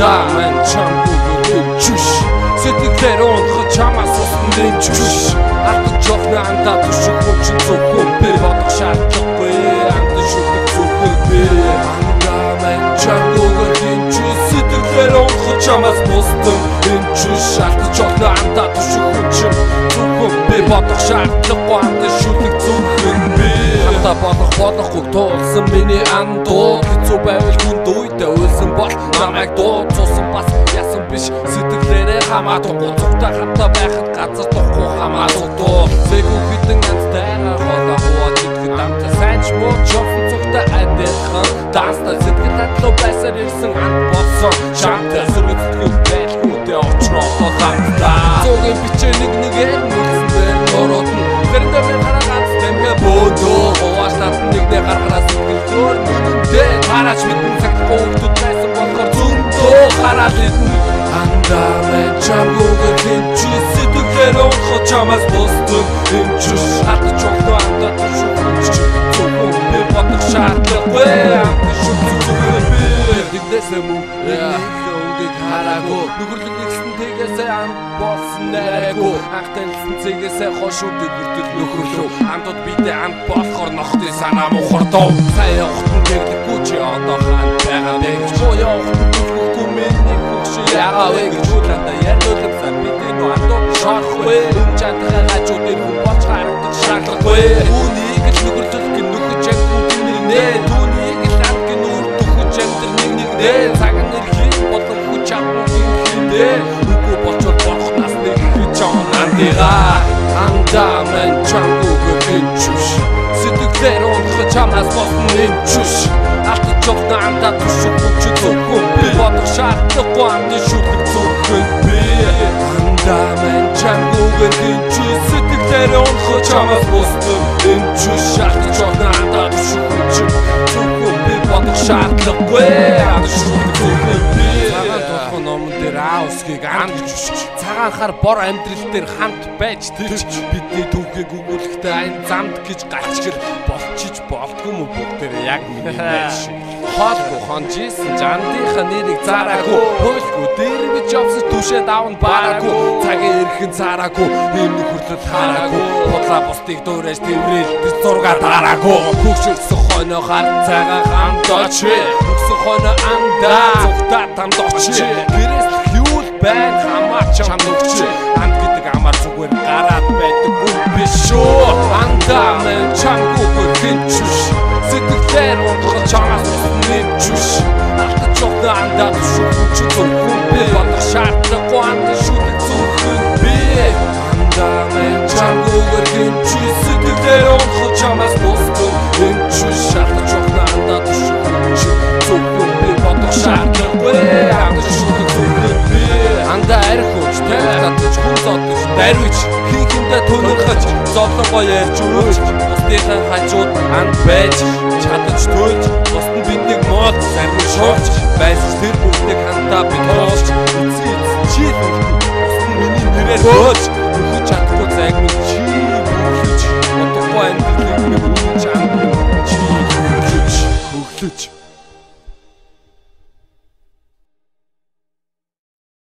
андаа мань чамгүй чүш сэтгэлээр унах чамаас усны чүш ардч жоохны андаа түшиг хүчин зөвхөн би бодох шаардлагагүй андаа шүтэг зөвхөн би андаа мань чамгүй чүш сэтгэлээр унах чамаас бусдын чүш ардч жоохны андаа түшиг хүчин зөвхөн би бодох шаардлагагүй андаа шүтэг зөвхөн би андаа болохгүй туулсан миний андуу хэцүү байвал хүнд үедээ үлсэн бол намайг дууцсан бас ясан биш сэтгэлээрээ хамаатахгүй цогтой хамтаа байхад газар тухгүй хамаатахгүй зээгүү хитэн анцтайгаа хоолоо хууад итгэд амтаа сайн ч муу чофн цогтой адилхан данста сэтгэл татлуу байсаар ирсэн анд болсон шамтай сөргөцөлгүй байлгүйдээ очноо хамтаа зөгийн бичээ нэгээр нүгсэн дээр нороод гэрдээ хараад тэмгээ бөөдөө хуваалцаад нэгнээ гаргараас сэтгэлээр нүдээ хараач мэдэн цагт гоогдод байсан болохоор зөндөө хараад идэн андаа мань чамгүй чи сэтгэлээр унах чамаас бусдын чүш хатж жоохтой андаа түшиж зөвхөн би бодох шаардлагагүй нэгдээсээ мөн нэг хараагүй нүгүрлэг нэгсэн тэгээсээ анд болсон нэрээгүй анхтайлсан цэгээсээ хошуудыг бүртэл нөхөрлөө андууд бидээ анд болохоор нохтой санаа мухардав сая явахтан тэглэхгүй чи одоо хаан байгаа бэгч явахгүй миний хөгш ягаа вэ гэж үлэндээ ярьдуулсан бидний нөө андууд шарахгүй чатхаа гажуудыг болж харагдах шаардлагагүй түүнийг л нүгүрлэх нөхөж амтны нэ түүнийг л анд гинүр төхөж амтны нэгнээ цаг нэрхий болон хүч амтны үгүй болчод болохнаас нэг чон андигаа андаа мань чамгүй чүш сэтгэлээр унах чамаас болсон чүш алтж жоохны андаа түшиг хүч зөвхөн би бодох шаардлагагүй андаа шүтэг зөвхөн би андаа мань чамгүй чүш сэтгэлээр унах чамаас болсон чүш алтж жоохны андаа түшиг хүч зөвхөн би бодох шаардлагагүй андаа шүтэг зөвхөн би номон дээр аусгийг анд чүш цагаанхаар бор амьдрал дээр хамт байж тэрч бидний түүхийг өгүүлэхдээ айн замд гэж галчгэр болчиж болдгүй мө бүгдээ яг миний байж хоолгүй хонжсэн жандынхаа нэрийг зараагүй хуйлгүй дээр гэж явсан түшээ давн баараагүй цагийн эрхэн цараагүй энэ хөрлөл хараагүй бодлаа бусдыг дуурайж тэрвэрэл тэр зургаа дараагүй хөвшөрсөн хойно хар цагаан хамт очив хөвсөн хойно андаа цогтаа тамд очив гэрээс юул байн хамаач чам нүгч анд гэдэг амар зүгээр гараад байдаг бүр биш шүү андаа мань чамгүй хинчүш сэтгэлээр унах чамаас нэмчүш алтж жоохны андаа түшиж зөвхөн би бодох шаардлагагүй андаа шүтэг зөвхөн би андаа мань чамгүй хинчүш сэтгэлээр унах чамаас бусдын хинчүш алтж жоохны андаа түшиж зөвхөн би бодох шаардлагагүй андаа шүтэг зөвхөн би андаа архивч татж хүн зодож дарвич хийхиндээ төнөрхөж зовлонгоо ярьж өрөөж бусдынхаа хажууд анд байж чадаж төлж бусдын биднийг мод зарим шоолж байсан тэр бүгдийг хандаа бид тоолж чи бусдын миний нэрээр бөөж